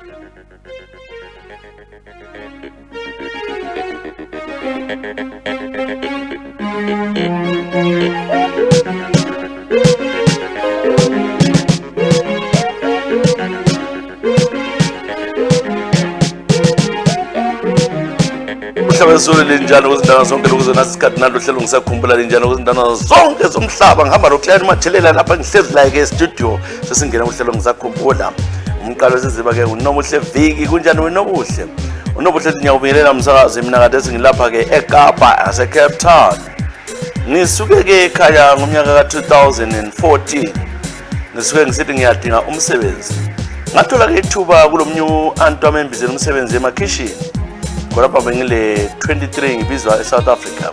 Umhlaba linjani kuzindana zonke lokuzona isikhathi nalo hlelo ngisakhumbula linjani kuzindana zonke zomhlaba ngihamba nokuhlayela mathelela lapha ngihlezi la ke studio sesingena kuhlelo ngisakhumbula umqalo siziba ke uNobuhle Viki kunjani wenobuhle uNobuhle ngiyawubingelela umsakazi mina kade singilapha ke eKapa ase Cape Town ngisuke ke ekhaya ngomnyaka ka2014 ngisuke ngisithi ngiyadinga umsebenzi ngathola ke ithuba kulomnyu antwami embizela umsebenzi emakhishini kodwa bengile 23 ngibizwa eSouth Africa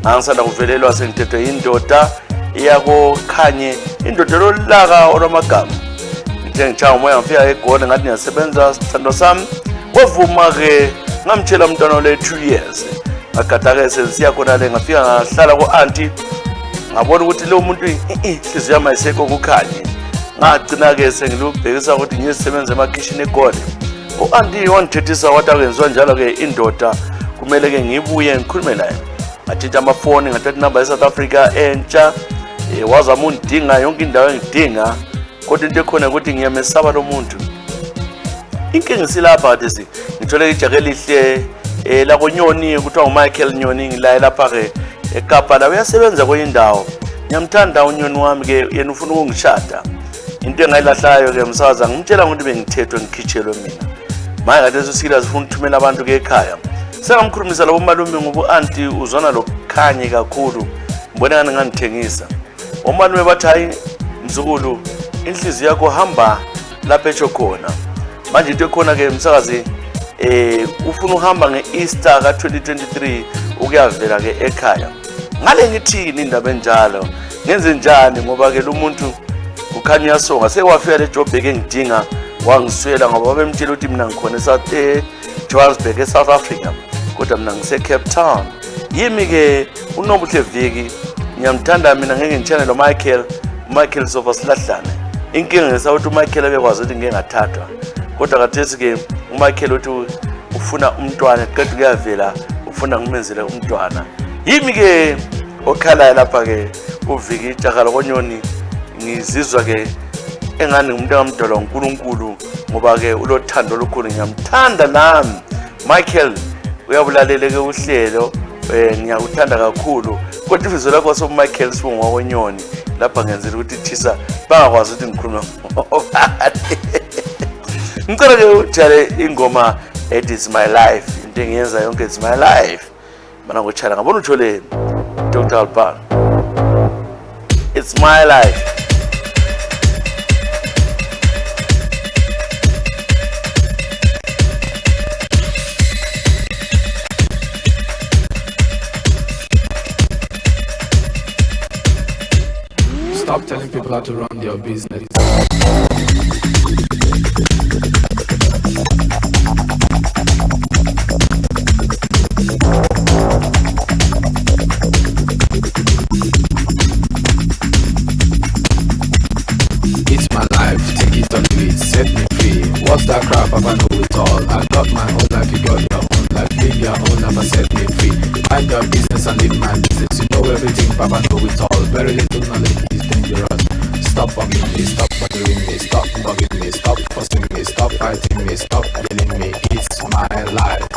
ngisanda kuvelelwa sengithethwe indoda iyako Khanye indoda lolaka olwamagama ngithe ngichaya umoya ngifika eGoli ngathi ngiyasebenza sithando sami wavuma ke ngamtshela umntwana le 2 years ngagada ke sensiya khona le ngafika ngahlala ku-auntie ngabona ukuthi lo muntu ihliziyo yami ayisekho kuKhanye ngagcina ke sengilubhekisa ukuthi ngisebenza emakhishini eGoli u-auntie wangithethisa wathi akwenziwa njalo ke indoda kumele ke ngibuye ngikhulume naye ngatshintsha amafoni ngathatha inamba yeSouth Africa entsha wazama undinga yonke indawo engidinga kodwa into ekhona ukuthi ngiyamesaba lo muntu inkinga isilapha kathi ngithole ijake elihle la koNyoni kuthiwa uMichael Nyoni ngila lapha ke eKapa la uyasebenza kwenye indawo ngiyamthanda uNyoni wami ke yena ufuna ukungishada into engayilahlayo ke msakaza ngimtshela ukuthi bengithethwe ngikhitshelwe mina manje kade sesila sifuna ukuthumela abantu ke ekhaya sengamkhulumisa labo malume ngoba auntie uzona lokukhanye kakhulu ngibona ngangithengisa omalume bathi hayi mzukulu inhliziyo yakho hamba lapha etsho khona manje into ekhona ke msakazi ufuna uhamba ngeEaster ka2023 ukuyavela ke ekhaya ngale ngithini indaba enjalo ngenze njani ngoba ke lo muntu ukhanya yasonga sekwafika le job engidinga wangiswela ngoba bemtshela ukuthi mina ngikhona eJohannesburg eSouth Africa kodwa mina ngise Cape Town yimi ke uNobuhle Viki ngiyamthanda mina ngeke ngitshane lo Michael sofa silahlane inkinga ngesawuthi uMichael ebekwazi ukuthi ngeke ngathathwa kodwa kathesi ke uMichael uthi ufuna umntwana qedwe kuyavela ufuna ngimenzele umntwana yimi ke okhala lapha ke uViki ijakala koNyoni ngizizwa ke engani umuntu ngamdola uNkulunkulu ngoba ke ulothando olukhulu ngiyamthanda nami Michael uyabulalele ke uhlelo ngiyakuthanda kakhulu kodwa ifizo lakho soMichael sibonga koNyoni lapha ngenzela ukuthi Tshisa bangakwazi ukuthi ngikhuluma ngicela ke uthale ingoma It's My Life into engiyenza yonke It's My Life mana ngotshala ngabona uthole Dr. Alban It's My Life Stop telling people how to run their business. It's my life, take it or leave it, set me free. What's that crap? I know it all. I got my own life, you got your own life. Live your own life and set me free. Mind your business and live my business. You know everything, Papa know it all. Very little knowledge is dangerous. Stop bugging me, stop bothering me, stop bugging me, stop fussing me, stop fighting me, stop killing me. It's my life.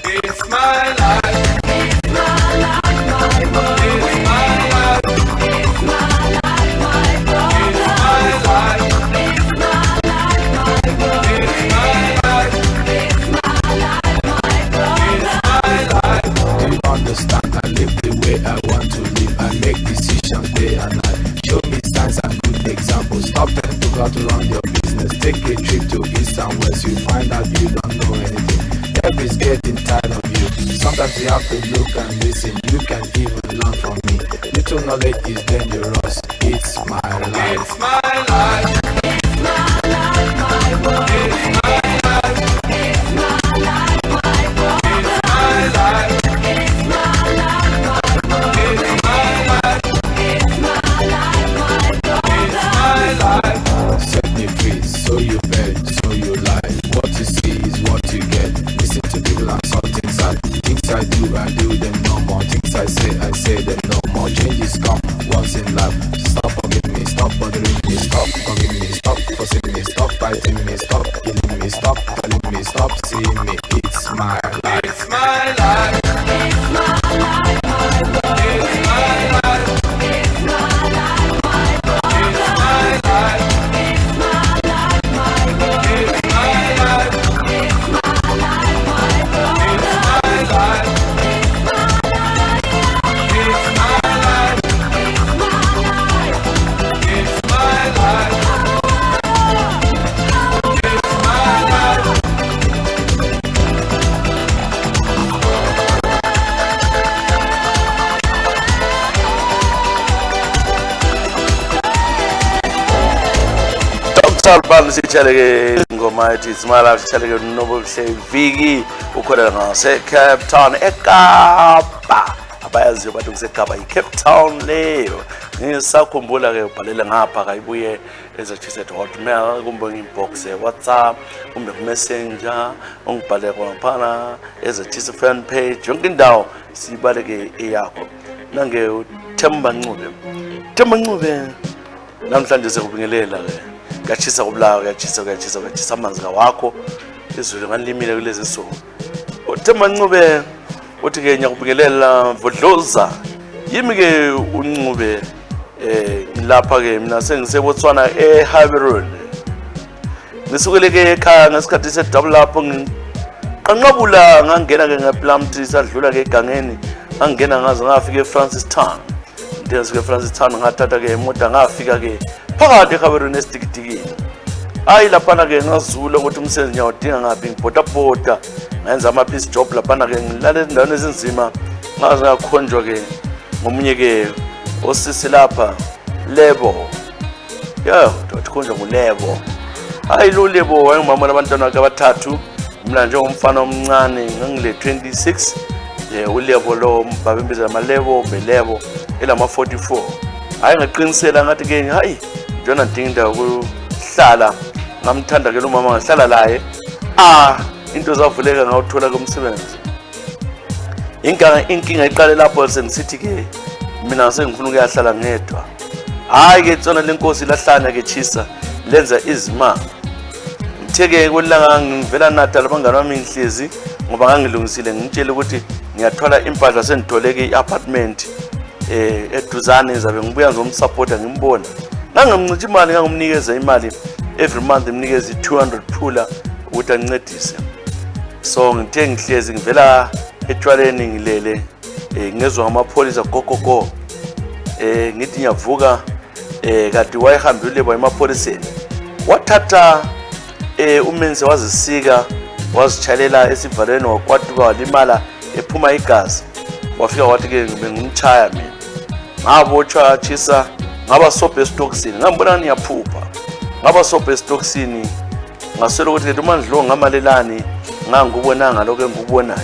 It's my life. It's my life, my boy. It's my life. It's my life, my boy. It's my life. It's my life, my boy. It's my life. It's my life, my boy. It's my life. Do you understand? I live the way I want to live. I make decisions day and night. Show me signs and good examples. Stop telling people how to run your business. Take a trip to east and west. You find out you don't know anything. Everybody's getting tired of you. Sometimes you have to look and listen. You can even learn from me. Little knowledge is dangerous. It's my life. It's my life. It's my life, my boy. It's my life. It's my life, my boy. It's my life. It's my life, my boy. It's my life. It's my life, my boy. It's my life. Set me free, so you beg, so you lie. What is fighting me, stop killing me, stop telling me, stop seeing me. It's my life. It's my life. It's my life, my love. It's my life. It's my life, my love. It's my life. It's my life, my love. It's my life. It's my life, my love. It's my life. It's my life. It's my life. It's my life. Salbani sichaleke ngoma ethi Smile sichaleke Noble Viki ukhona ngase Cape Town eKapa abayaziyo bathi kuseKapa iCape Town leyo ngisakhumbula ke ubhalela ngapha kayibuye Ezra@hotmail kumbe nginbox WhatsApp kumbe Messenger ungibhale khona Ezra fan page yonke indawo sibaleke eyakho nange uThemba Ncube namhlanje sekubingelela ke Tshisa kubulawa kuyatshisa amanzi kawakho izulu nganlimile kulezi nsuku uThemba Ncube uthi ke nyakubingelela vodloza yimi ke uNcube lapha ke mina sengisebotswana eHaverun ngisukele ke ekhaya ngesikhathi sedouble lapho ngiqanqabula ngangena ke ngeplamti sadlula ke egangeni ngangena ngaze ngafika eFrancistown ndiyasuka eFrancistown ngathatha ke imoto ngafika ke phakathi eHaverun esitikitiki hayi lapha ke ngazula ukuthi umsebenzi nyawudinga ngaphi ngibhota ngenza ama piece job lapha ke ngilale endaweni ezinzima ngaze ngakhonjwa ke ngomunye ke osisi lapha lebo ndokhonjwa ngulebo hayi lo lebo wayengumama labantwana bakhe abathathu mina njengomfana omncane ngangile 26 ulebo lo babembiza amalebo belebo elama 44 hayi ngeqinisela ngathi ke hayi njona ndinga indawo ukuhlala ngamthanda ke lo mama ngahlala laye into zavuleka ngawuthola komsebenzi inkinga iqale lapho sengisithi ke mina sengifuna ukuyahlala ngedwa hayi ke tsona lenkosi lahlanya ke Tshisa lenza izimanga ngitheke kulanga ngivela Natal abangani bami ngihlezi ngoba ngangilungisile ngitshela ukuthi ngiyathwala impahla sengitholeke iapartment eduzane izabe ngibuya ngomsupporta ngimbona ngangamncinci imali ngangumnikeza imali every month ngimnikeza 200 phula ukuthi ancedise so ngithe ngihlezi ngivela etshwaleni ngilele ngezwe ngamapolisa gogogo ngithi ngiyavuka kade wayehambile emapoliseni wathatha umenze wazisika wazichalela esivaleni wakwatuka walimala ephuma igazi wafika wathi ke ngimchaya mina ngabotshwa Tshisa ngaba sobhe stocksini ngambona niyaphupha ngaba sobhe stocksini ngaselo ukuthi ke umandlo ngamalelani ngangubonanga lokho engikubonayo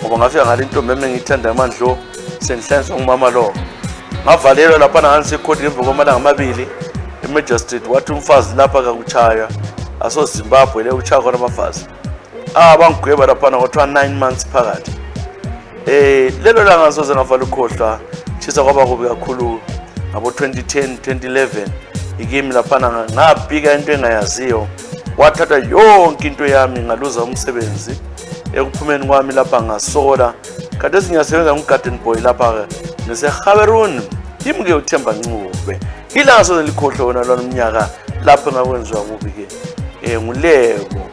ngoba ngafika ngale ntombi engithanda amandlo sengihlanzwa ngumama lo ngavalelwa lapha ngase court ngemva kwamalanga amabili eMagistrate wathi umfazi lapha akakuchaya aso Zimbabwe le uchaya khona abafazi bangigweba lapha ngothiwa 9 months phakathi lelo langa soze ngavala ukhohlwa Tshisa kwaba kubi kakhulu ngabo 2010 2011 ikimi lapha ngabhika into engayaziyo wathatha yonke into yami ngaluza umsebenzi ekuphumeni kwami lapha ngasola kade sinyasebenza ngugarden boy lapha neseHaverun yimi ke uThemba Ncube ilanga soze likhohlwa wona lo mnyaka lapha ngakwenziwa kubi ke ngulebo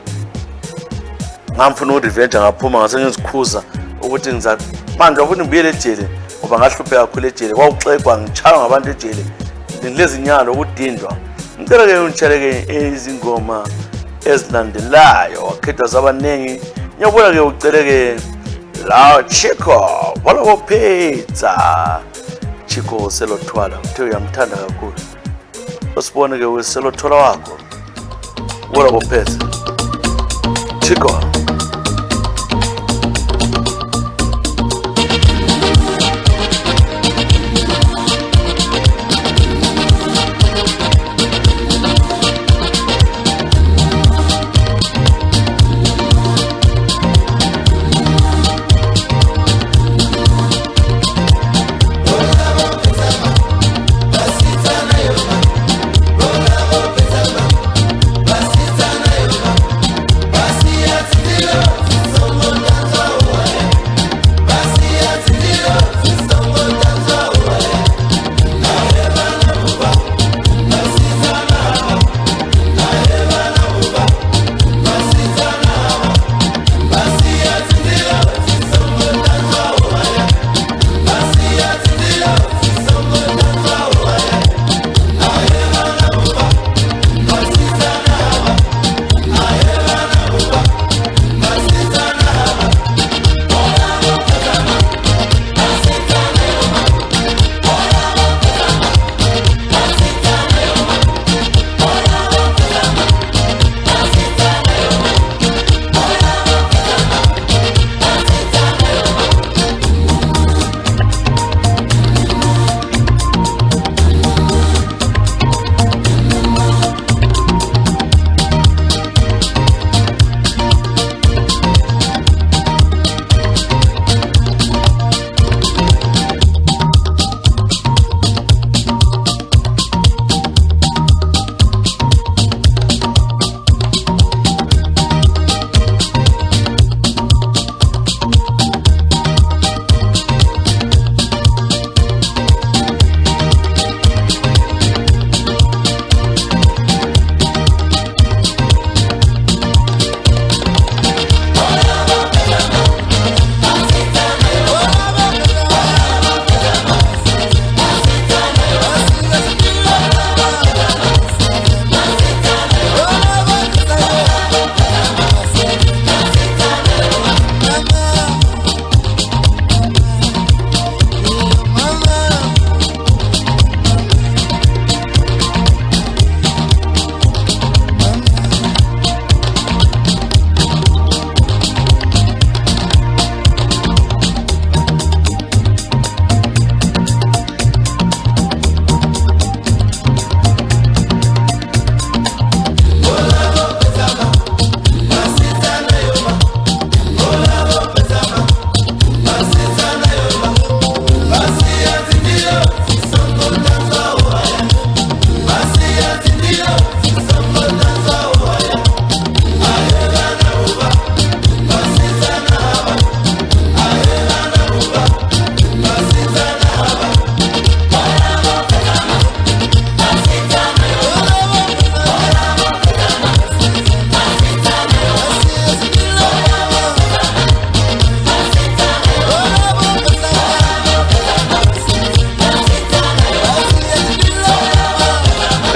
ngamfuna urevenge ngaphuma ngase ngizikhuza ukuthi ngiza manje ufuna ngibuyele ejele ngoba ngahlupheka kakhulu ejele kwawuxegwa ngichaywa ngabantu ejele ngilezi nyalo ukudindwa ngicela ke ungitsheleke izingoma ezilandelayo wakhetha zabanengi ngiyabona ke ucele ke la Chico wala pizza Chico selothwala uthe uyamthanda kakhulu usibone ke weselothwala wakho wala pizza Chico Basita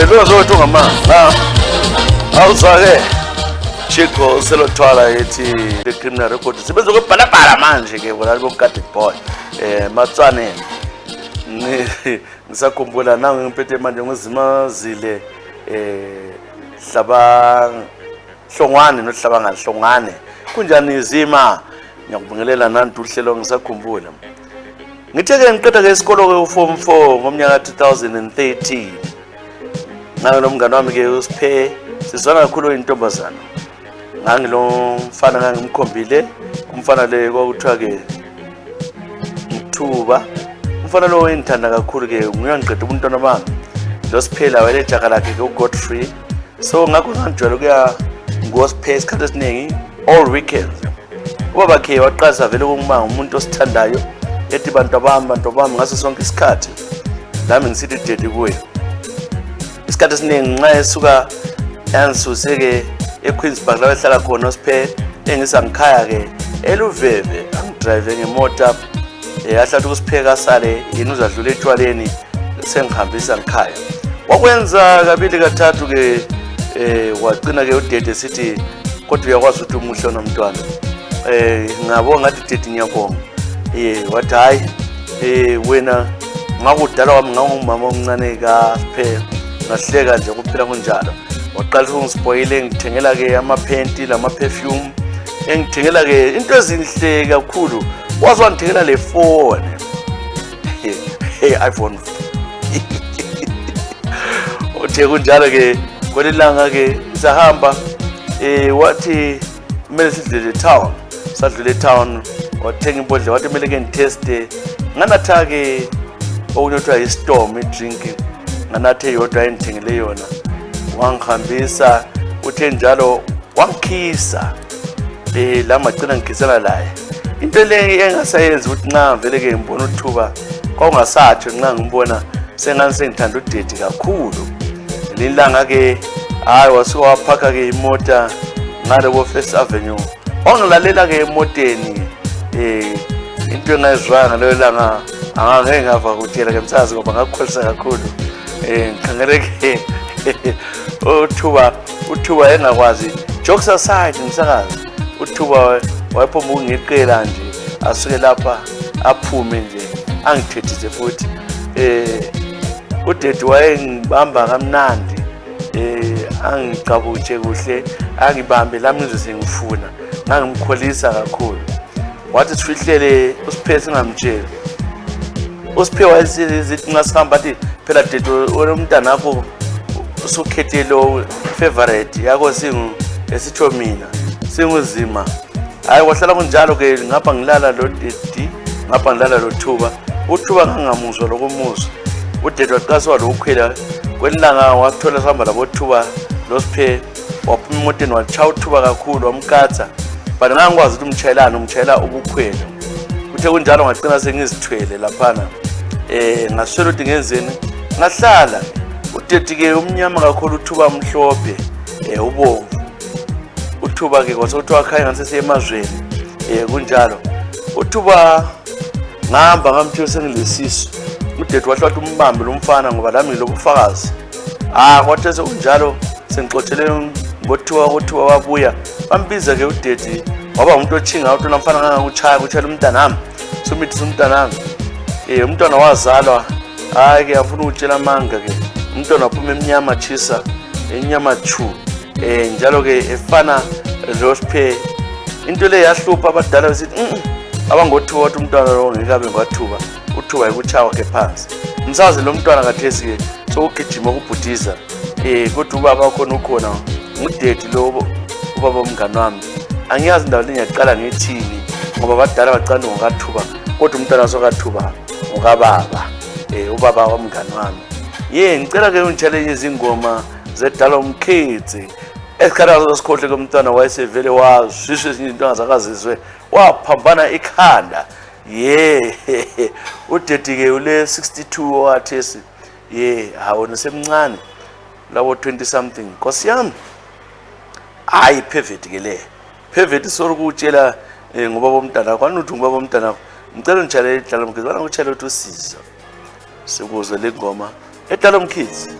Elozothi ungamanga. Awuzake. Chico selothwala ethi the criminal record sibenza ukubhalabhala manje ke bona bomkade boy. Matswane. Ngisakhumbula nangu ngiphethe manje ngizimazile hlabang Hlongwane nohlabanga Hlongwane. Kunjani izima? Ngiyakubingelela nantu uhlelo ngisakhumbula. Ngithe ke ngiqeda ke isikolo ke uform 4 ngomnyaka 2013. Ngabe lo mngane wami ke usiphe sizwana kakhulu intombazana. Ngangilo mfana ngangimkhombile umfana le kwakuthiwa ke Mthuba. Umfana lo engithanda kakhulu ke nguyangiqeda ubuntwana bami. Lo siphela wele jaka lakhe ke uGodfrey. So ngakho ngijwayele kuya ngosiphe isikhathi esiningi all weekends. Ubaba ke waqhaza vele ukungima umuntu osithandayo ethi bantu bami ngaso sonke isikhathi lami ngisithi dedi kuye. Isikhathi esiningi nxa esuka yanisuse eQueensburg la ehlala khona osiphe engisa ngikhaya ke eluveve angidrive ngemota yahlathi ukusipheka sale yini uzadlula etshwaleni sengihambisa ngikhaya. Wakwenza kabili kathathu ke wagcina ke udede sithi kodwa uyakwazi ukuthi umuhle nomntwana. Ngabonga ngathi dedi ngiyabonga. Wathi hayi wena ngakudala wami ngangumama omncane kaSiphe ngahleka nje kuphela kunjalo. Waqala ukungispoile ngithengela ke amaphenti lama perfume engithengela ke into ezinhle kakhulu. Wazi wangithengela le phone iPhone. Uthe kunjalo ke kwelilanga ke sahamba wathi kumele sidlule town. Sadlule town wathenga imbodlela wathi kumele ke ngiteste nganatha ke okunyothiwa istorm idrink nganathe yodwa engithengele yona. Wangihambisa uthe njalo wangikhisa la magcina ngikhisana laye. Into le engasayenza ukuthi nxa vele ke ngibona uThuba kwaungasathi nxa ngibona sengani sengithanda udedi kakhulu. Lilanga ke hayi wasuka waphaka ke imota ngale ko First Avenue. Wangilalela ke emoteni into engayizwanga leyo langa angeke ngava kutshela ke msazi ngoba ngakukholisa kakhulu. Ngikhangele ke uThuba engakwazi jokes aside msakazi. uThuba wayephuma ukungiqela nje asuke lapha aphume nje angithethise futhi. Udedi wayengibamba kamnandi angicabuche kuhle angibambe lami nje sengifuna ngangimkholisa kakhulu. Wathi sifihlele uSiphe singamtshela. uSiphe wayezithi ngasihamba athi phela dedi umntana wakho usukhethe lo favorite yakho singu esitho mina singuzima. Hayi wahlala kunjalo ke ngapha ngilala lo dedi ngapha ngilala lo Thuba. uThuba ngangamuzwa lokumuzwa. Udedi waqaswa lo ukhwela kwelilanga wathola sihamba labo Thuba lo Siphe waphuma emoteni wachaya uThuba kakhulu wamkatha. But ngangikwazi ukuthi umtshayela ubukhwela. Uthe kunjalo ngagcina sengizithwele laphana. Ngaswela ukuthi ngenzeni ngahlala. Udedi ke umnyama kakhulu uThuba mhlophe ubomvu. uThuba ke kwase kuthiwa khaya ngasese emazweni kunjalo. uThuba ngihamba ngamthiyo sengilesisu. Udedi wahlathi umbambe lo mfana ngoba lami lobufakazi. Kwathi sekunjalo sengixoxele ngoThuba wabuya bambiza ke udedi waba umuntu ochinga ukuthi nomfana kuchayela umntanami sumithi umntanami. Umntwana wazalwa hayi ke afuna ukutshela amanga ke umntwana waphuma eminyama Tshisa enyama chu njalo ke efana lo Siphe. Into le yahlupha abadala besithi abangoThuba wathi umntwana lo ngekabe ngwaThuba uThuba ekuchawa ke phansi. Msazi lo mntwana kathesi ke sokugijima ukubhudiza kodwa ubaba khona ukhona ngudedi lo ubaba umngane wami. Angiyazi ndawo lengiyaqala ngethini ngoba abadala bacanda ngokaThuba kodwa umntwana sokaThuba ngokababa ubaba womngane wami. Ngicela ke ungitshele izingoma zedala umkhithi esikhathi sosikhohle komntwana wayesevele wazwiswe izinto angazakazizwe waphambana ikhanda. Udedi ke ule 62 wathesi awona semncane labo 20 something. Nkosi yami hayi perfect ke le perfect sorukutshela ngoba bomntana kwanuthi ngoba bomntana ngicela ngitshale edala umkhithi bana ngitshela ukuthi usiza sikuzwe le ngoma edala umkhithi.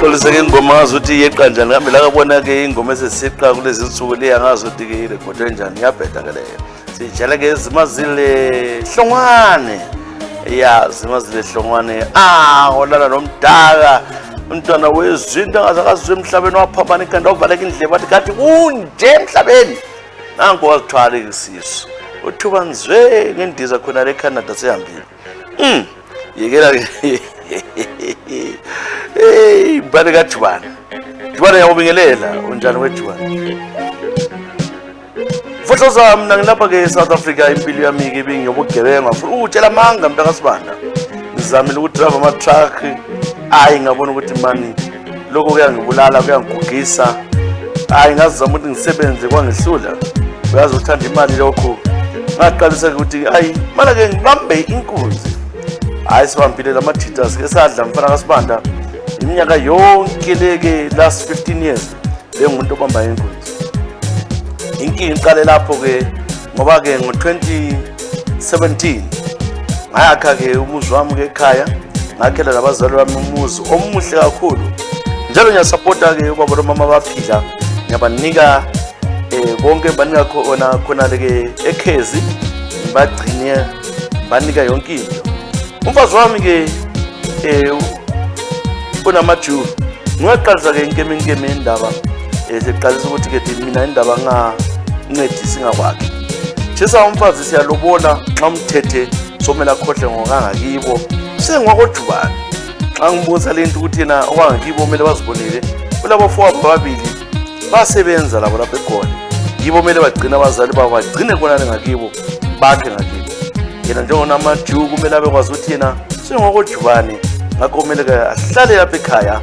Xolisa ke ingoma ngazi ukuthi yeqa njani ngambe la kabona ke ingoma esesiqa kulezi insuku le yangazi ukuthi ke irekodwe njani iyabheda ke leyo. Sijala ke zimazile Hlongwane. Ya zimazile Hlongwane. Olala nomdaka. Umntwana wezinto angazakazwe emhlabeni waphambana ikhanda wavaleka indlebe bathi kanti kunje emhlabeni. Nanku wazithwala isisu. Uthuba nzwe ngendiza khona le Canada sehambile. Yekela ke hey bani kaJubane. Jubane yawubingelela unjani weJubane? Futhi mina ngilapha ke South Africa impilo yami ke ibingiyobugebenga futhi utshela manga mntaka Sibanda. Ngizamile ukudrive ama truck ngabona ukuthi mani lokho kuyangibulala kuyangigugisa. Ngazama ukuthi ngisebenze kwangihlula. Uyazi uthanda imali lokho. Ngaqalisa ukuthi mala ke ngibambe inkunzi. Sibambile lama Tshisa ke sadla mfana kaSibanda iminyaka yonke leke last 15 years bengumuntu obamba inkunzi. Inkinga iqale lapho ke ngoba ke ngo2017 ngayakha ke umuzi wami ke ekhaya ngakhela nabazali bami umuzi omuhle kakhulu. Njalo ngiyasupporta ke ubaba nomama baphila ngiyabanika bonke banika khona leke ekhezi bagcine banika yonke into. Umfazi wami ke unamaju ngiyaqalisa ke inkeme indaba seqalisa ukuthi ke mina indaba ngancedisi ngakwakhe. Tshisa umfazi siyalobola xa umthethe somela khohle ngokangakibo sengwakoJubane. Xa ngibuza lento ukuthi yena okwangakibo kumele bazibonele kulabo four ababili basebenza labo lapha ekhona. Yibo kumele bagcina abazali babo bagcine khona ngakibo bakhe ngakibo. Yena njengona amaju kumele abekwazi ukuthi yena sengokoJubane ngakho kumele ke ahlale lapha ekhaya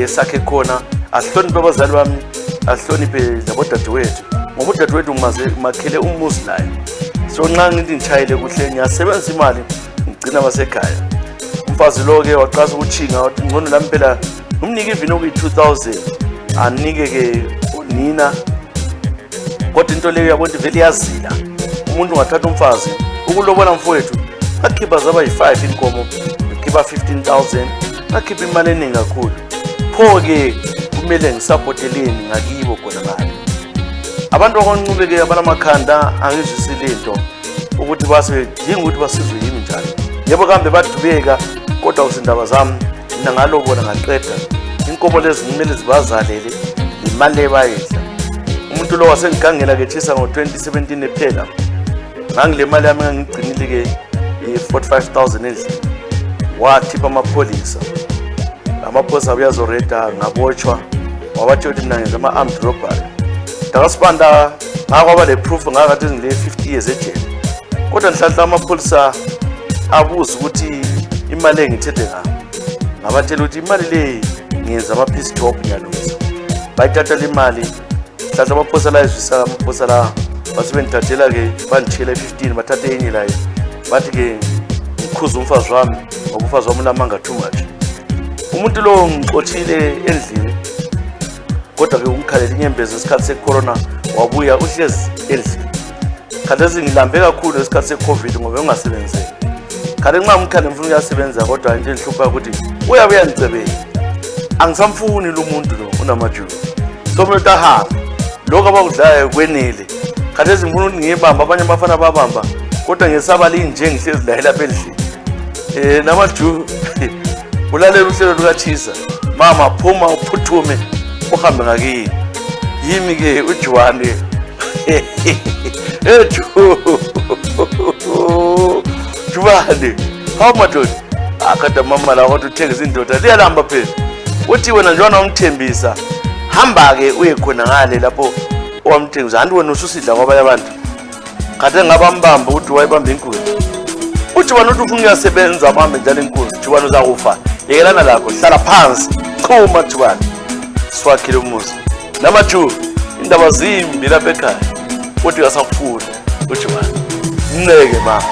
sakhe khona ahloniphe abazali bami ahloniphe labodadewethu ngoba udadewethu makhele umuzi layo. So nxa ngithi ngitshayile kuhle ngiyasebenzisa imali ngigcina abasekhaya. Umfazi lo ke waqasa ukuchinga wathi ngcono la mpela umnike ivini okuyi2000 anike ke unina. Kodwa into leyo yabona vele yazila umuntu ungathatha umfazi ukulobola mfowethu akhipha zaba yi5 inkomo ukhipha 15000 akhipha imali eningi kakhulu. Pho ke kumele ngisupporteleni ngakibo khona ngale. Abantu abancube ke abanamakhanda angizwisile into ukuthi base dinga ukuthi basizwe yimi njalo. Yebo kambe badubeka kodwa usindaba zami mina ngalobona ngaqeda. Inkomo lezi kumele zibazalele imali lebayidla. Umuntu lo wasengigangela ke Tshisa ngo2017 ephela. Ngangile mali yami ngigcinile ke i45000 endlini. Wathipha amapholisa. Amapholisa abuyazoreda ngabotshwa. Wabathi ukuthi mina ngenza ama-armed robbery. Sibanda ngakwaba le proof ngakathi ngile 50 years ejele. Kodwa nhlanhla amapholisa abuza ukuthi imali engithethe ngabatshela ukuthi imali le ngenza ama-peace job ngiyalungisa. Bayithatha le mali nhlanhla amapholisa la ezwisa amapholisa la basebengithathela ke banditshela 15 bathathe enye layo. Bathi ke ngikhuza umfazi wami ngoba umfazi wami namanga too much. Umuntu lo ngixothile endlini kodwa ke ungikhalela inyembezi esikhathi secorona wabuya uhlezi endlini. Khathesi ngilambe kakhulu esikhathi seCovid ngoba ungasebenzeki. Khale nxa umkhale mfuna uyasebenza kodwa nje ngihlupha ukuthi uyabuya ngicebeni. Angisamfuni lo muntu lo unamaju. So mina tahamba lokho abakudlayo kwenele. Khathesi ngifuna ukuthi ngiyibamba abanye abafana babamba kodwa ngesaba linje ngihlezi la lapha endlini. Namaju ulalela uhlelo lukaTshisa. Mama phuma uphuthume uhambe ngakini. Yimi ke uJubane. Jubane. How much? Akada mama la wathi uthengisa indoda liyalamba phela. Uthi wena njwana umthembisa. Hamba ke uye khona ngale lapho owamthengisa. Anti wena ususidla ngoba yabantu. Kade ngabambamba uthi wayibamba inkunzi. uJubane uthi ufuna uyasebenza abambe njalo inkunzi. Jubane uzakufa. Yekelana lakho hlala phansi. Qhuma Jubane. Swakhile umuzi. Namaju indaba zimbi lapha ekhaya. Uthi uyasafuna uJubane. Mneke mama.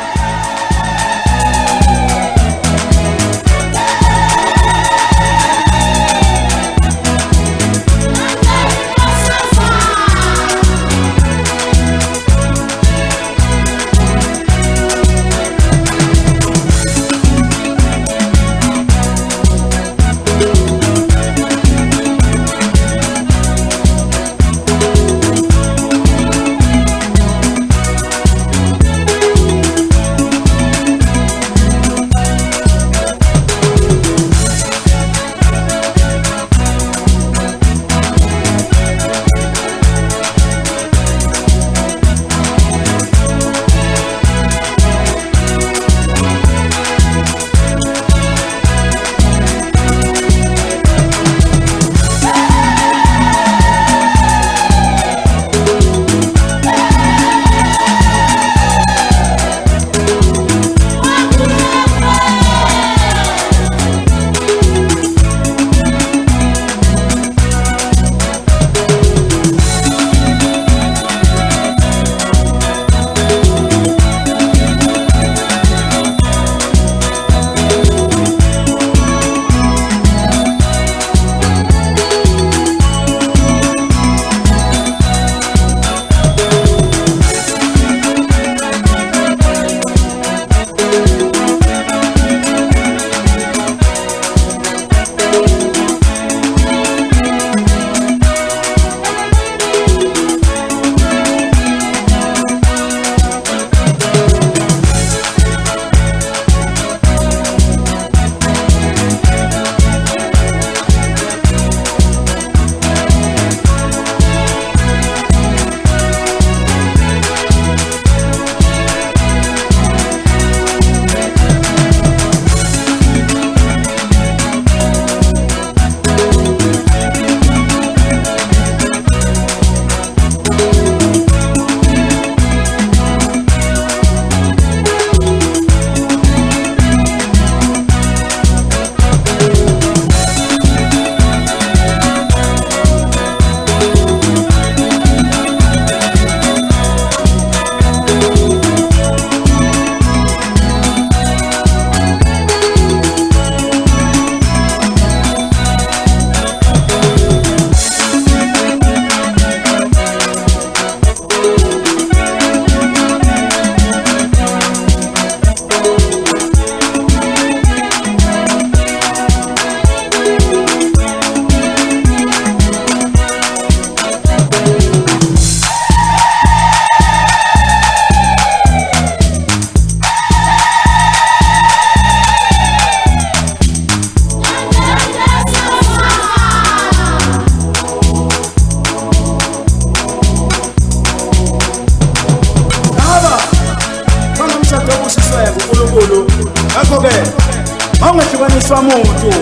Kufa muntu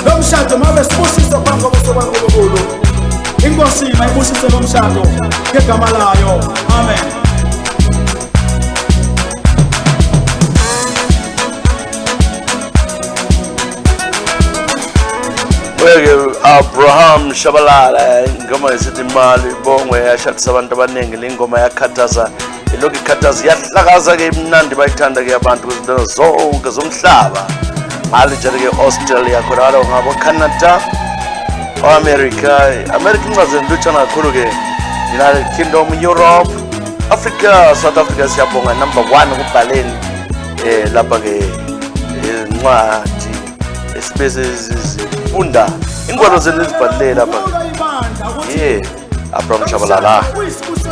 lo mshado mabe sibusiso phambi kobuso baNkulunkulu. Inkosi mayibusise lo mshado ngegama layo. Amen. Abraham Shabalala ingoma esithi imali bongwe yashathisa abantu abaningi le ngoma yakhathaza ilokhu ikhathaza yahlakaza ke imnandi bayithanda ke abantu kwezinto zonke zomhlaba mali njalo ke Australia khona ngabo Canada America incazelo lutshana kakhulu ke United Kingdom Europe Africa South Africa siyabonga number 1 kubhaleni lapha ke incwadi esibesezifunda ingwalo zenizibhalele lapha Abraham Shabalala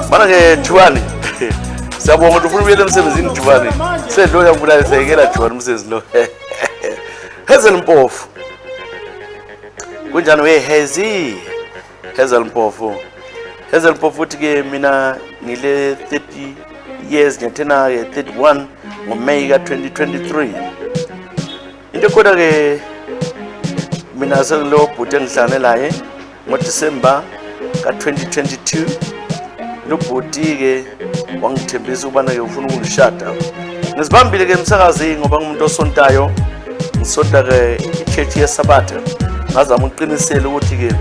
mana ke Juwani siyabonga ukuthi ufuna ubuyele emsebenzini Juwani sedlo yambulala sayekela Juwani umsebenzi lo Hazel Mpofu kunjani we Hazel Mpofu uthi ke mina ngile 30 years ngiyathena ke 31 ngoMay ka 2023 into kodwa ke mina sengilo bhuti engihlangane naye ngoDisemba ka 2022 lo bhuti ke wangithembisa ukubana ke ufuna ukungishada ngizibambile ke emsakazini ngoba ngumuntu osontayo ngisonta ke ichurch yeSabatha ngazama uqinisela ukuthi ke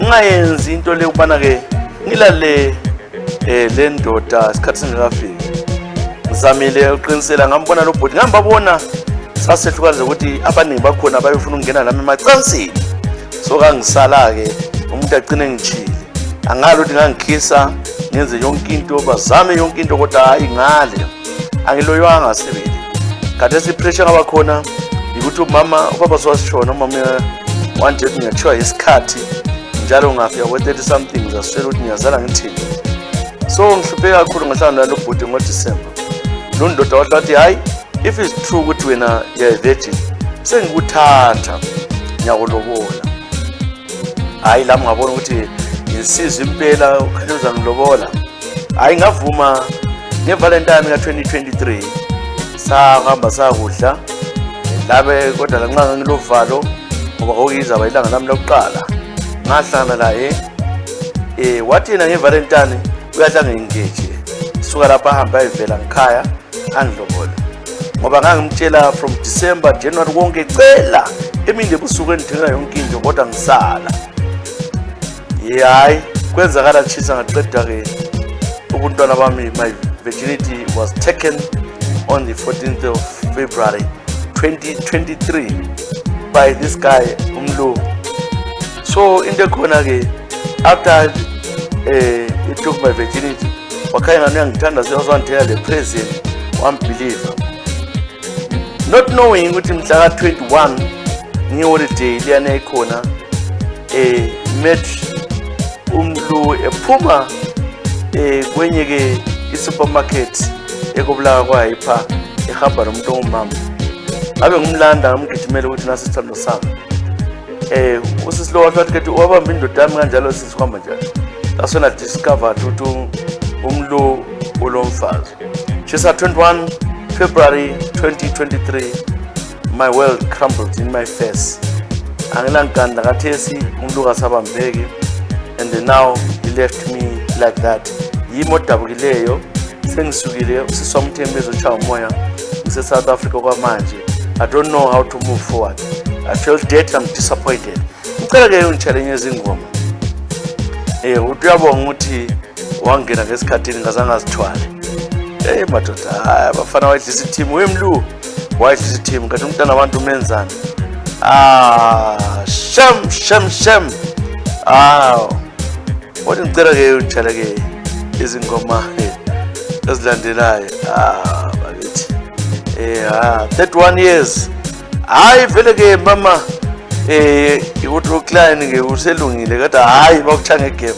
ungayenzi into le ukubana ke ngilale le ndoda isikhathi singakafiki ngizamile uqinisela ngambona lo bhuti ngambabona sasehlukaniza ukuthi abaningi bakhona bayofuna ukungena nami emacansini so kangisala ke umuntu agcine ngichile angalo ukuthi ngangikhisa ngenze yonke into bazame yonke into kodwa hayi ngale angiloyanga sibili kade sipressure ngabakhona ukuthi ubaba swasishona umama wanje ukuthi ngiyathiwa isikhathi njalo ngafika kwe 30 something ngizaswela ukuthi ngiyazala ngithini so ngihluphe kakhulu ngahlangana nalo bhuti ngoDisemba lo ndoda wathi hayi if it's true ukuthi wena you're a virgin sengikuthatha ngiyakulobola hayi lami ngabona ukuthi insizwe impela ukhaluza ngilobola hayi ngavuma ngeValentine ka 2023 sahamba sakudla labe kodwa lanxa ngilovalo ngoba kokuyizaba ilanga lami lokuqala ngahlangana naye wathi yena ngeValentine uyahlanga engage suka lapha ahamba ayivela ngikhaya angilobola ngoba ngangimtshela from December January konke cela eminde busuku endithengela yonke into kodwa ngisala hayi kwenzakala Tshisa ngaqeda ke ubuntwana bami my virginity was taken on the 14th of February 2023 by this guy Umlu. So into khona ke after he took my virginity wakhaya ngani ngithanda siyazwanthela le present unbeliever not knowing ukuthi mhla ka 21 ngiholiday liyana ikhona met Umlu ephuma kwenye ke i-supermarket ekubulaka kwayipha ehamba nomuntu ongumama abe ngumlanda ngamgijimela ukuthi nasithando sami usisilo wathi kethi wabamba indoda yami kanjalo sisikhamba njalo asona discovered ukuthi Umlu ulomfazi Tshisa 21 February 2023 my world crumbled in my face angilanganda kathesi umuntu kasabambeki and then now he left me like that yimo dabukileyo sengisukile usisomthembezo cha umoya ngise South Africa kwamanje I don't know how to move forward I feel dead I'm disappointed ngicela ke ungitshele izingoma uyabonga ukuthi wangena ngesikhathini ngazangazithwala madoda abafana wayidlisa team wemlu wayidlisa team kanti umntana abantu menzana sham wathi ngicela ke ungitshele ke izingoma ezilandelayo bakithi 31 years hayi vele ke mama ukuthi ucline ke uselungile kodwa hayi bakuthanga egame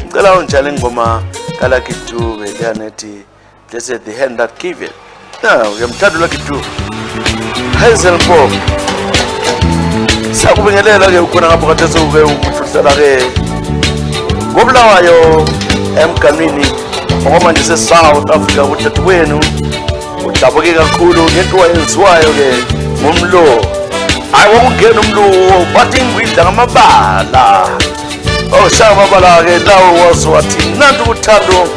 ngicela ungitshele ingoma kaLucky Dube leyanethi blessed the hand that give it uyamthanda Lucky Dube Hazel Mpofu sakubingelela ke ukhona ngapha kade soke ukuhlala ke ngobulawayo emganwini ngoba nje South Africa uthathu wenu udabuke kakhulu ngento wayenziwayo ke ngomlo hayi wakungena umluwo bathi ingwidla ngamabala. Oh shaya amabala-ke lawo wazo wathi nanti uthando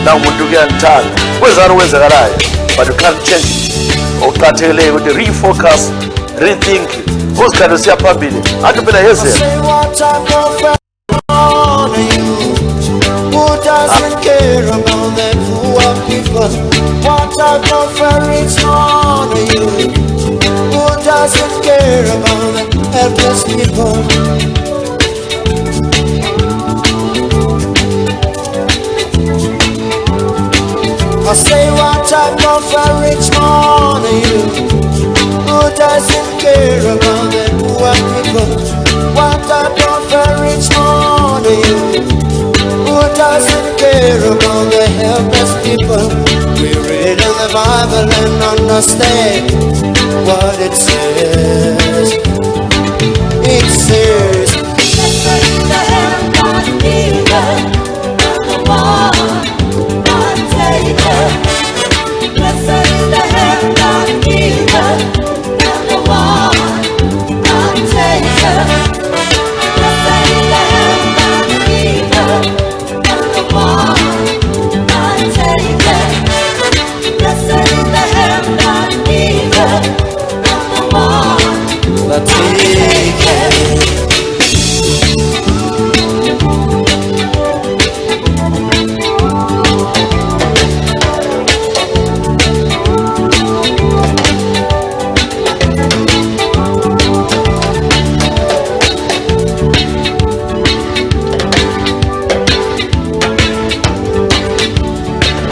nawumuntu kuyandithanda kwenzani okwenzakalayo but you can't change it. Okuqathekileyo ukuthi refocus, rethink, uzikhathi siya phambili athi phela Ezra. Who doesn't care about the poor people? What type of very strong are you? Who doesn't care about the helpless people? I say what type of a rich man are you? Who doesn't care about the poor people? What type of a rich man are you? Who doesn't care about the helpless people? We read in the Bible and understand what it says. It says, blessed is the hand that giveth, and the one that taketh. Blessed is the hand that giveth, and the one that taketh. Blessed is the hand that giveth, and the one that taketh. Blessed is the hand that giveth, and the one that taketh.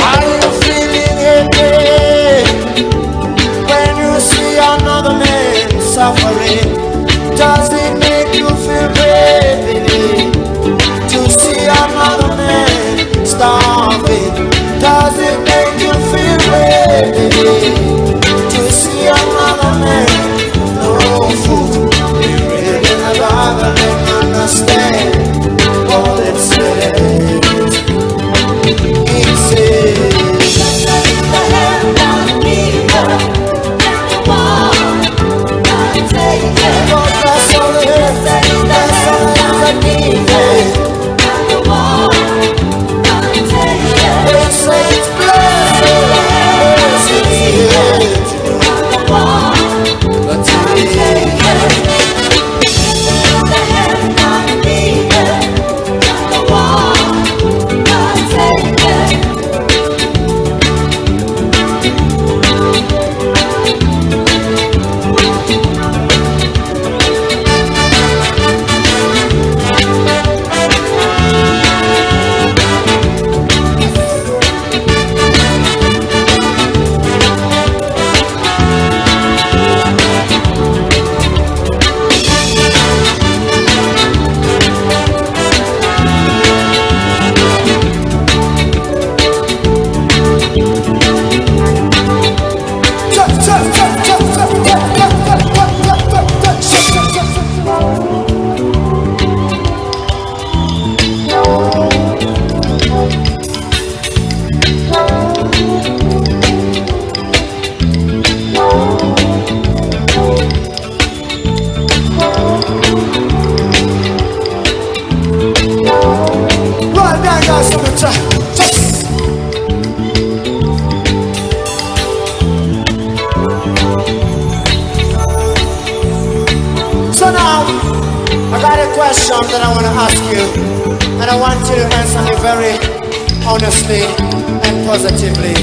are you feeling happy when you see another man suffering? Does it make you feel brave to see another man starving? Does it make you feel brave to see another man no food? We read in the Bible and understand what it says. It says, Blessed is the hand that giveth, and the one that taketh. God bless all the earth, Blessed is the bless all hand the that giveth, and the one that taketh. It says, blessed Blessed is the hand that is giveth, and the one the that tree. taketh. Blessed is the hand that giveth, and the one that taketh. Right now, guys, on the track. So now, I got a question that I want to ask you, and I want you to answer me very honestly and positively.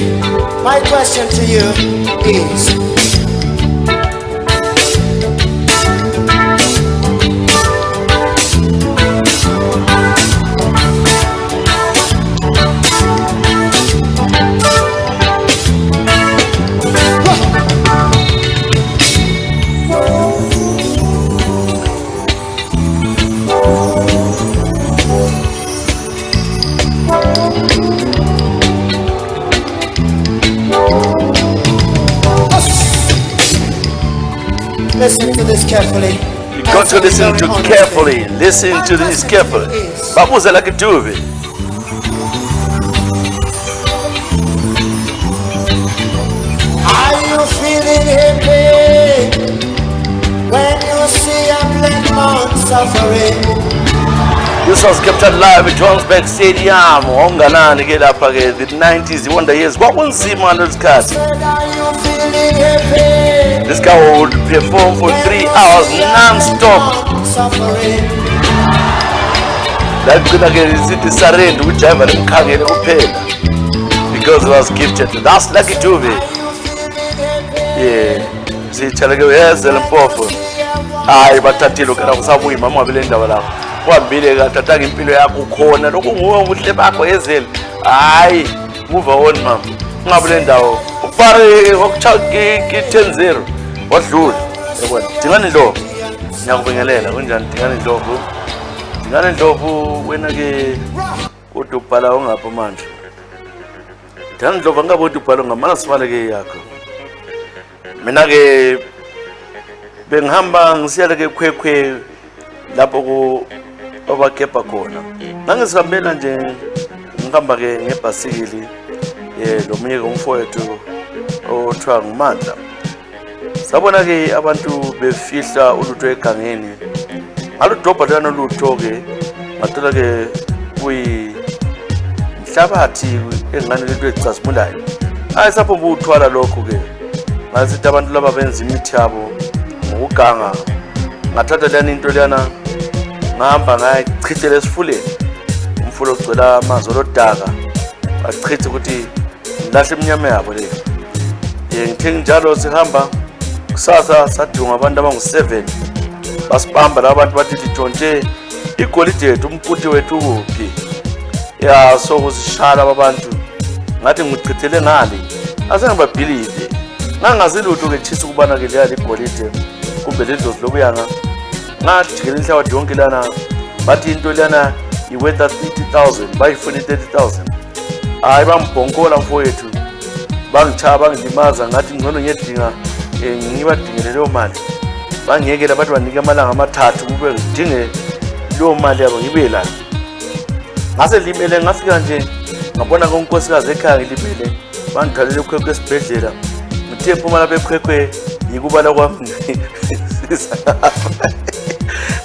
My question to you is, listen to this carefully. You got to listen to carefully. Listen to this carefully. Babuza like a duvet. Are you feeling happy when you to see a black man suffering. This was captured live at Johannesburg Stadium. Onganani ke lapha ke the 90s, the wonder years. Kwakunzima ngalesi sikhathi. Said, are you feeling heavy? This guy would perform for 3 hours non-stop. Suffering. Lagcina ke isithi sarenda ukujiva lemkhangele kuphela because he was gifted. That's Lucky Dube. Yeah. Sitshela ke uyezela mfofo. Hayi bathathile kana kusabuyi mama wabele ndaba lapho. Kwambile kathatha impilo yakho ukhona lokunguwe ubuhle bakho ezeli. Hayi move on mama. Ungabule ndawo. Ufare okuchaki 10-0 wadlula. Yabona. Dingani Ndlovu. Ngiyakubingelela kunjani Dingani Ndlovu? Dingani Ndlovu wena ke udubhala ongapha manje. Dingani Ndlovu angabe udubhala ngamana sifale ke yakho. Mina ke bengihamba ngisiyale ke khwekhwe lapho ku obagebha khona. Nangisihambela nje ngihamba ke ngebhasikili lo munye umfowethu othiwa nguMandla. Sabona ke abantu befihla ulutho egangeni. Ngaludobha lana lutho ke ngathola ke kuyi mhlabathi engane lento ecazimulayo. Ayisapho ubuthwala lokho ke. Ngasithi abantu laba benza imithi yabo ngokuganga. Ngathatha lana into lana ngihamba ngayichithela esifuleni. Umfulo ogcwela amanzi olodaka. Achithe ukuthi lahle eminyama yabo le. Ngithe njalo sihamba kusasa sadunga abantu abangu7 basibamba labantu bathi litshontshe igolide yethu umputi wethu kuphi ya so kusishala abantu ngathi ngichithele ngale asengibabhilive ngangazilutho ke Tshisa ukubana ke leya igolide kumbe ledlozi lokuyanga ngajikela inhlabathi yonke lana bathi into lana iworth 30,000 bayifuna 30,000 hayi bambhonkola mfowethu bangichaba ngilimaza ngathi ngcono ngiyedinga ngibadingele leyo mali bangiyekela abantu banike amalanga amathathu kube ngidinge leyo mali yabo ngibe la ngase limele ngafika nje ngabona konkosikazi ekhaya ngilimele bangithalele ekhwekhwe esibhedlela ngithe ephuma lapha ekhwekhwe yikubala kwami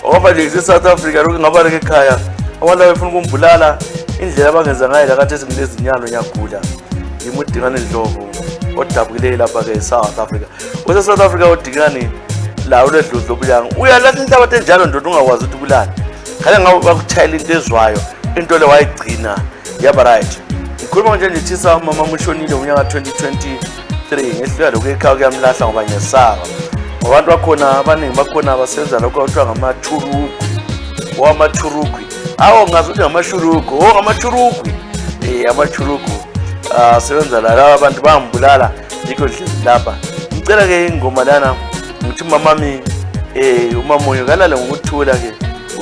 ngoba nje South Africa lokhu ngabala ekhaya abantu befuna ukumbulala indlela abangenza ngayo lakathi singilezinyalo nyagula imudingane Ndlovu odabukile lapha ke South Africa. Use South Africa odingani la uledlozi lobuyanga. Uyalathi inhlabathi enjalo ndodo ungakwazi ukuthi bulala. Khale ngabe bakuchayela into ezwayo, into le wayigcina yaba right. Ngikhuluma nje Tshisa mama mushonile unyaka 2023 ngehlula lokho ekhaya kuyamlahla ngoba nyesaba. Abantu bakhona abaningi bakhona abasenza lokho kuthiwa ngamachuruku. Wamachuruku. Awu ngazuthi ngamashuruku, ngamachuruku. Amachuruku. Sebenza la abantu bangibulala yikho lapha. Ngicela ke ingoma lana ngithi mamami umamoyo kalala ngokuthula ke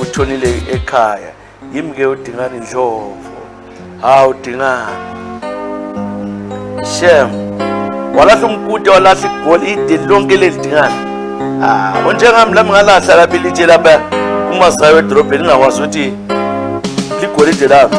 uthonile ekhaya. Yimi ke uDingani Ndlovu. Hawu Dingani. Shem. Walahla umkude walahla igolide lonke leDingani. Onjengami lami ngalahla lapha ilitshe lapha umazayo edrobheni ngakwazi ukuthi ligolide lapha.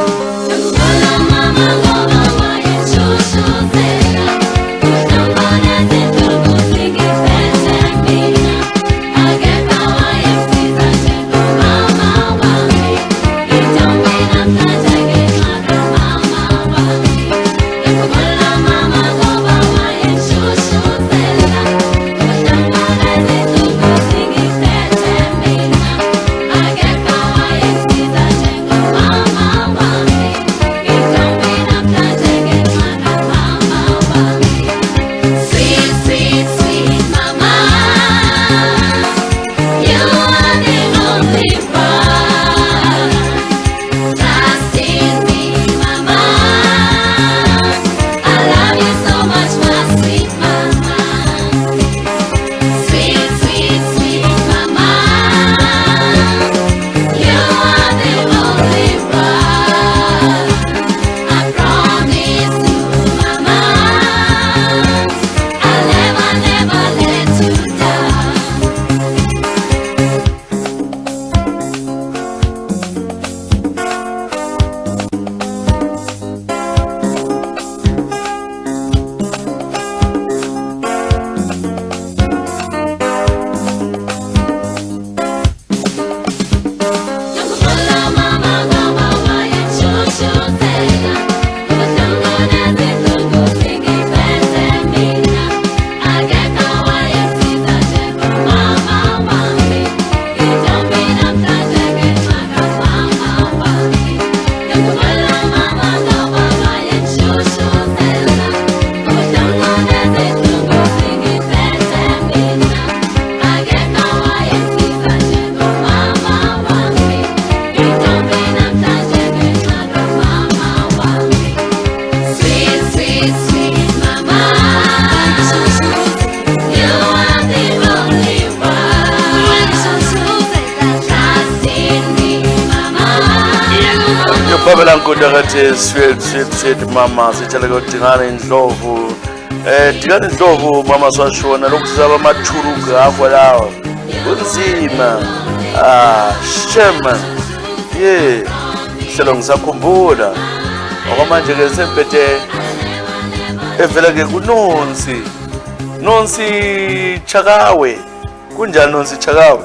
babela nkoda kathi sweet mama sitshela kodingana indlovu dingana indlovu mama swashona lokhu sizaba amathuru ngakho lawo kunzima shema hlelo ngisakhumbula okwamanje ke sempethe evela ke kunonsi Chakawe kunjani nonsi Chakawe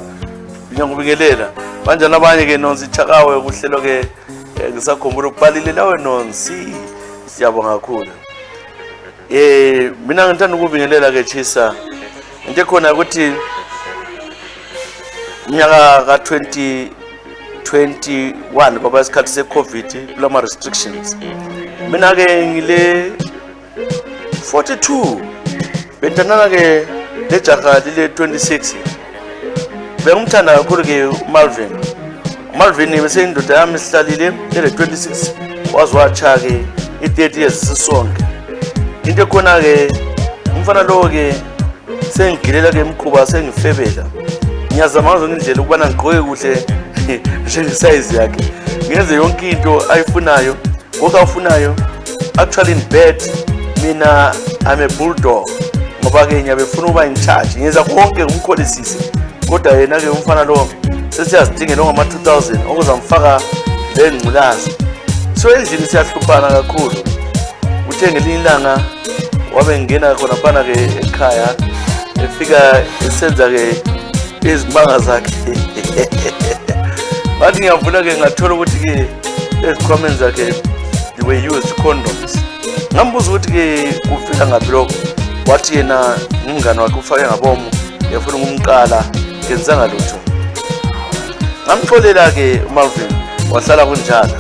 ngiyangubingelela kanjani abanye ke nonsi Chakawe kuhlelo ke ngisakhumbula ukubhalile lawe nonsi siyabonga kakhulu mina ngithanda ukubingelela ke Tshisa into khona ukuthi unyaka ka 2021 ngoba isikhathi se COVID kulama restrictions mina ke ngile 42 bentana ke lejaha lile 26 bengumthanda kakhulu ke Malvin bese indoda yami sihlalile le 26 wazwacha ke i30 years sisonke into khona ke umfana lo ke sengigilela ke emkhuba sengifebela ngiyazama ngazo indlela ukubana ngigqoke kuhle njengesize yakhe ngenze yonke into ayifunayo ngokufunayo actually in bed mina I'm a bulldog ngoba ke ngiyabefuna ukuba in charge ngenza konke ngumkholisise kodwa yena ke umfana lo sesiyazidingela ngama 2000 okuzamfaka lengculazi so endlini siyahluphana kakhulu uthe ngelinye ilanga wabe ngena khona phana ke ekhaya efika esenza ke izimanga zakhe bathi ngiyavula ke ngathola ukuthi ke ezikhwameni zakhe they were used condoms ngambuza ukuthi ke ufika ngaphi lokho wathi yena umngane wakhe ufake ngabomo yafuna ngumqala ngenzanga lutho ngamtholela ke uMalvin wahlala kunjalo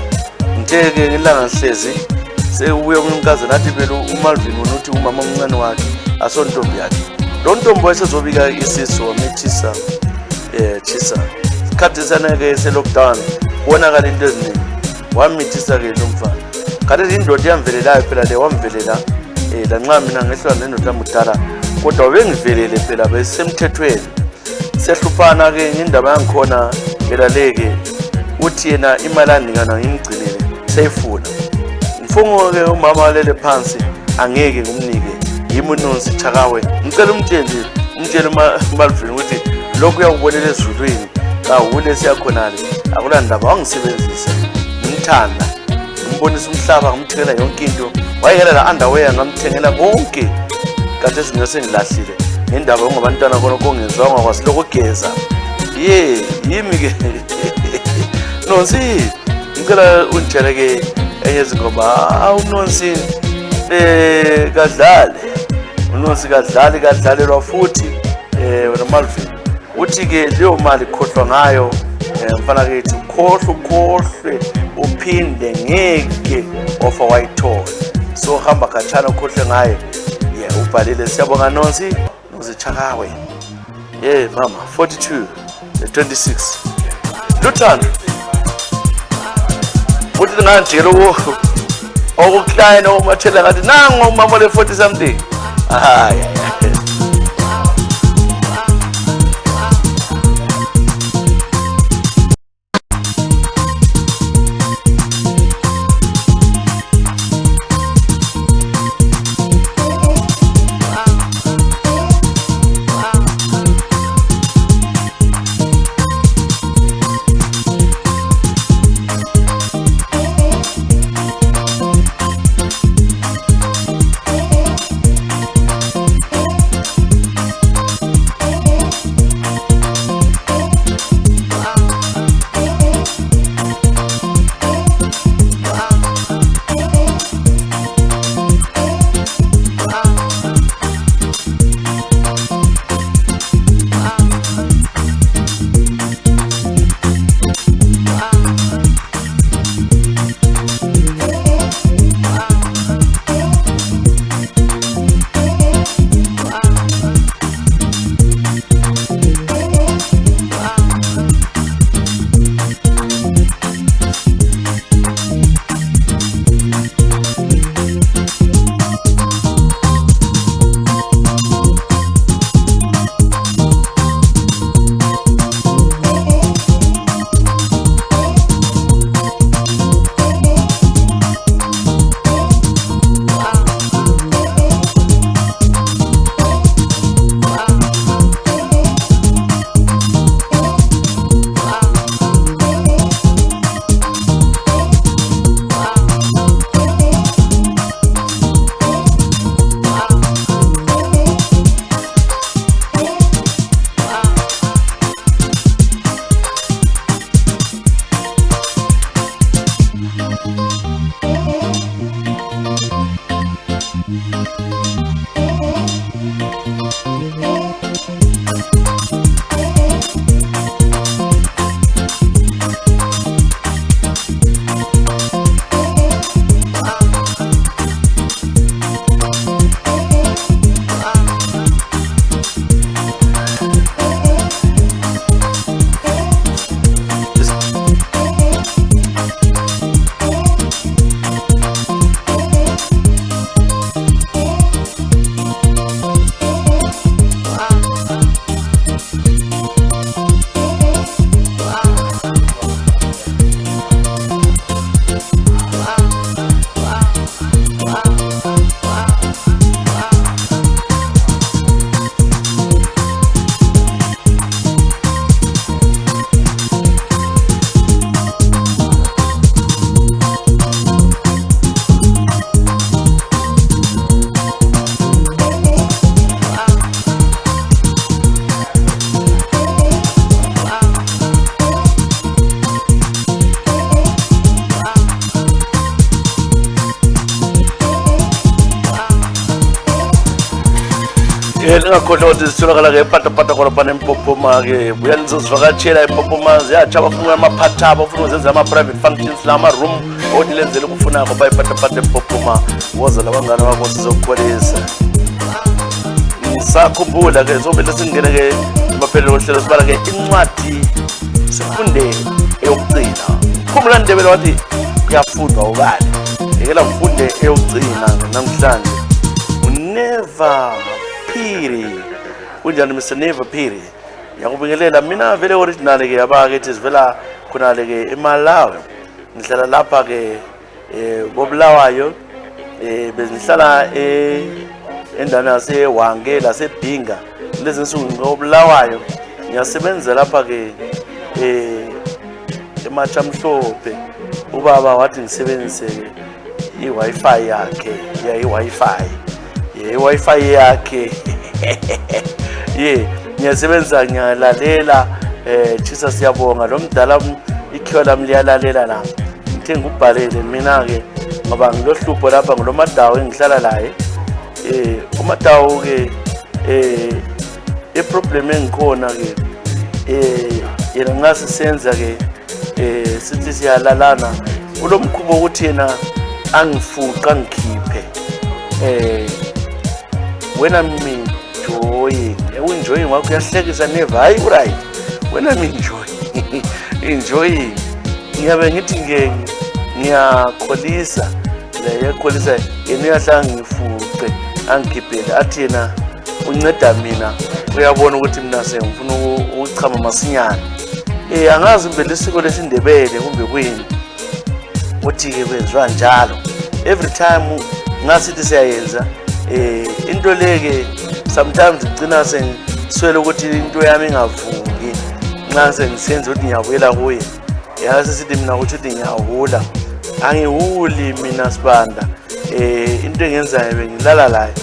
ngithe ke ilanga sihlezi sekubuye umnkazi nathi phela uMalvin unothi umama omncane wakhe asontombi yakhe lo ntombi wayesezobika isiso wamethisa Tshisa isikhathi sanake se lockdown wonakala into eziningi wamithisa ke lo mfana kanti indoda yamvelelayo phela le wamvelela lanxa mina ngehlala nendoda yamudala kodwa bengivelele phela besemthethweni sehluphana ke indaba yangikhona phela leke uthi yena imali andingana ngimgcinele seyifuna mfungo ke umama lele phansi angeke ngumnike yimi uNonsi Chakawe ngicela umtshele uMalvin ukuthi lokhu uyakubonela ezulwini kawule siyakhonale akulandaba wangisebenzisa ngimthanda ngimbonisa umhlaba ngimthengela yonke into wayekela la underwear ngamthengela konke kanti esingase ngilahlile ngendaba ngabantwana khona kongezwa ngakwazi lokugeza yimi ke Nonsi ngicela unditshele ke enye izingoma uNonsi kadlale uNonsi kadlalelwa futhi wena Malvin uthi ke leyo mali khohlwa ngayo mfana kethi ukhohlwe uphinde ngeke ofa wayithola so hamba khatshana ukhohlwe ngayo ubhalile siyabonga Nonsi Chakawe mama 42 26 Luthando uthi ngandijela okuklina omathela ngathi nangu umama le 40 something hayi Lingakhohlwa ukuthi sitholakala-ke epatapata khonapha empophoma-ke buya nizozivakatshela empophoma ziyatsha abafuna amaphathi abo bafuna uzenza ama-private functions la ama-room othi lenzele ukufunakho bayipatapata empophoma woza labangane bakho sizokukholisa. Ngisakhumbula-ke zovele singene-ke emaphelelo kohlelo sibala-ke incwadi sifunde eyokugcina. Khumbula Ndebele wathi kuyafundwa ubale yekela ngifunde eyokugcina namhlanje. Never phiri kunjani Mr. Never phiri ngiyakubingelela mina vele original-ke yaba-ke ethi sivela khonale-ke eMalawi ngihlala lapha-ke koBulawayo bezihlala endaweni yaseHwange laseBhinga lezi nsuku ngoBulawayo ngiyasebenza lapha-ke eMatshamhlophe ubaba wathi ngisebenzise i-Wi-Fi yakhe i-Wi-Fi yakhe ngiyasebenza ngiyalalela Tshisa siyabonga lo mdala ikhiwa lami liyalalela la ngithe ngubhalele mina-ke ngoba ngilohlupho lapha ngilomadawu engihlala laye umadawu-ke iproblem engikhona-ke yena nxa sisenza-ke sithi siyalalana ulo mkhubo ukuthi yena angifuqa angikhiphe when I'm enjoying wakho uyahlekisa neva hayi right when I'm enjoying ngiyabe ngithi ngiyakholisa yakholisa yena uyahlanga ngifuqe angikhiphele athi yena unceda mina uyabona ukuthi mina sengifuna ukuchama masinyane angazi impela isiko lesindebele kumbe kuyini uthi-ke kwenziwa njalo every time ngasithi siyayenza into leke sometimes ngigcina sengiswele ukuthi into yami ingavuki nxa sengisenza ukuthi ngiyabuyela kuye yasesithi mina ukuthi ngiyahula angihuli mina Sibanda into engenzayo bengilala laye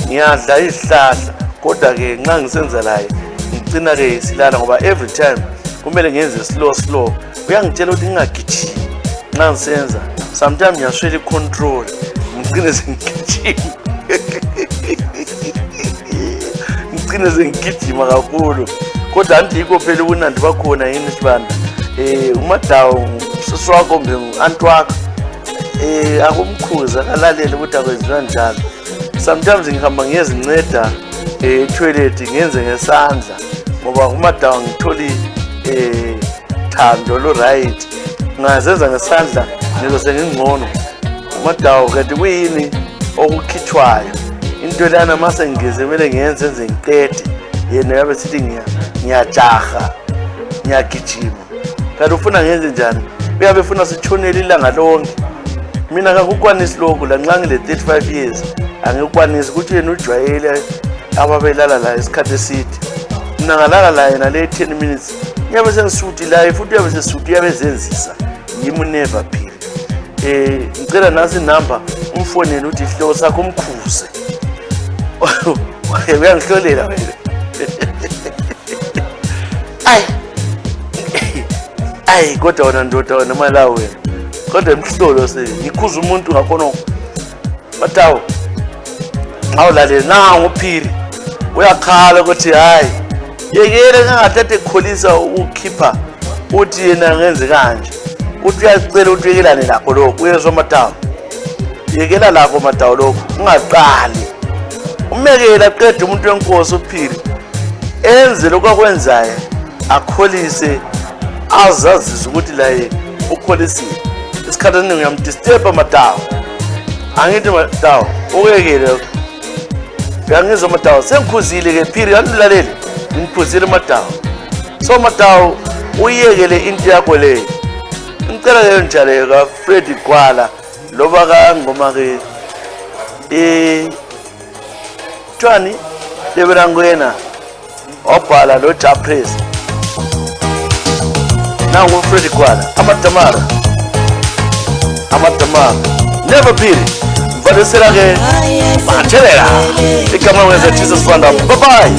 ngiyadla izihlahla kodwa-ke nxa ngisenza laye ngigcina-ke silala ngoba every time kumele ngenze slow uyangitshela ukuthi ngingagijimi nxa ngisenza sometimes ngiyaswela i-control ngigcine sengigijima ngigijima kakhulu kodwa anti yikho phela ubunandi bakhona yini Sibanda umadawu usisi wakho kumbe anti wakho akumkhuza akalalele ukuthi akwenziwa njalo. Sometimes ngihamba ngiyezinceda etoilet ngenze ngesandla ngoba umadawu ngitholi thando lo right ngazenza ngesandla ngizoze ngingcono umadawu kanti kuyini okukhithwayo into lana mase ngigeze kumele ngiyenze ngiqede yena yabe sithi ngiyajaha ngiyagijima kanti ufuna ngenze njani uyabe ufuna sitshonele ilanga lonke mina akukwanisi lokho la nxa ngile 35 years angikwanisi ukuthi yena ujwayele ababelala la isikhathi eside mina ngalala la yena le 10 minutes ngiyabe sengisuthi la futhi uyabe sesuthi uyabe zenzisa yimi never phiri ngicela nasi number umfonele uthi ihloko sakho umkhuze uyangihlolela wena ay kodwa wona ndoda wona malawi wena kodwa emhlolo ngikhuza umuntu ngakhona matawu awulalela nangu uphiri uyakhala ukuthi hayi yekele ngingathathe ekholisa ukukhipha uthi yena ngenze kanje uthi uyacela ukuthi yekelane lakho lokho uyezwa matawu yekela lakho matawu lokho ungaqali umekela qede umuntu wenkosi uphiri enze lokho akwenzayo akholise azazise ukuthi la ukholisile isikhathi esiningi ngiyamdisturba matawu angithi matawu ukuyekele uyangizwa matawu sengikhuzile ke phiri yanilalele ngiphuzile matawu so matawu uyekele into yakho leyo ngicela leyo njalo ka Freddy Gwala loba ka ngoma ke Tshwani leberangwena obhala lo Japres nangu Freddy Gwala amadamara never phiri mvadesela ke bathelela igama wenza Tshisa Sibanda bye bye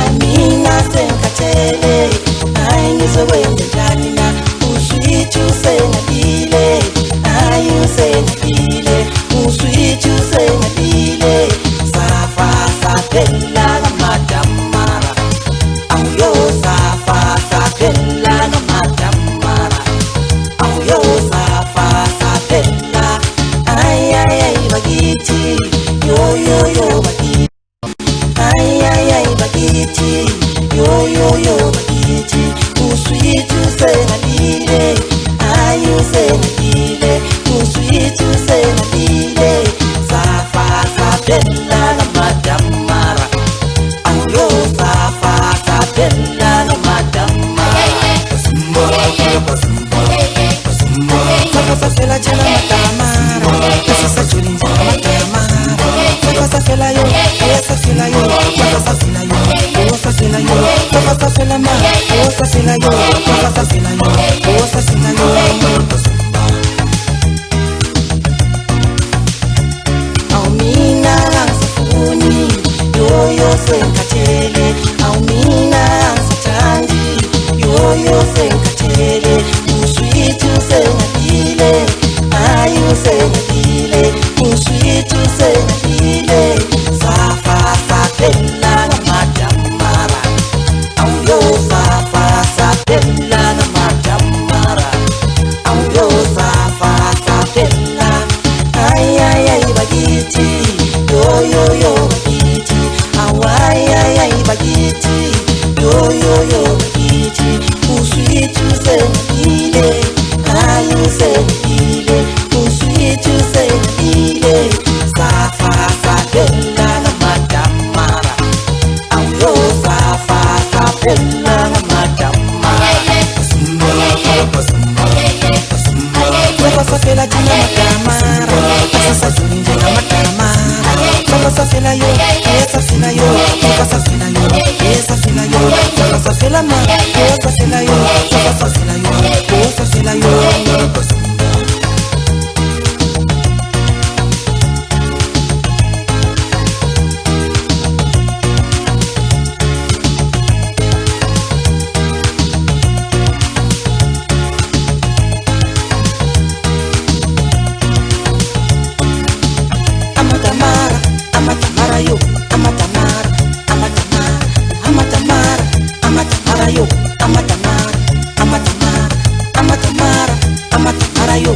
Amina senkathele hayi ngizokwenza njani na uswithu sengadile hayi usengadile uswithu sengadile safa saphela fela jela matamara Sasa juli njela matamara Sasa fela yo Sasa fela yo Sasa fela yo Sasa fela yo Sasa fela ma Sasa fela yo Sasa fela yo Sasa fela yo Aumina sifuni Yoyo senkatele Aumina sitandi Yoyo senkatele Uswitu sengatile Ayu sengatile Uswitu sengatile Safa satela na madamara Auyo safa satela na madamara Auyo safa satela Ay ay ay bagiti Yo yo yo bagiti Ay ay ay bagiti Yo yo yo bagiti Uswitu sengatile Ayu sengatile Uswitu sengatile Safa satela na madamara Auyo safa satela na madamara Sasa fela jina matamara Sasa juli njena matamara Sasa fela yo Sasa fela yo Sasa fela yo Sasa fela yo Sasa fela ma Sasa fela yo Sasa fela yo Sasa fela yo Amatamara yo, amatamara, amatamara, amatamara, amatamara yo, amatamara, amatamara, amatamara, amatamara yo.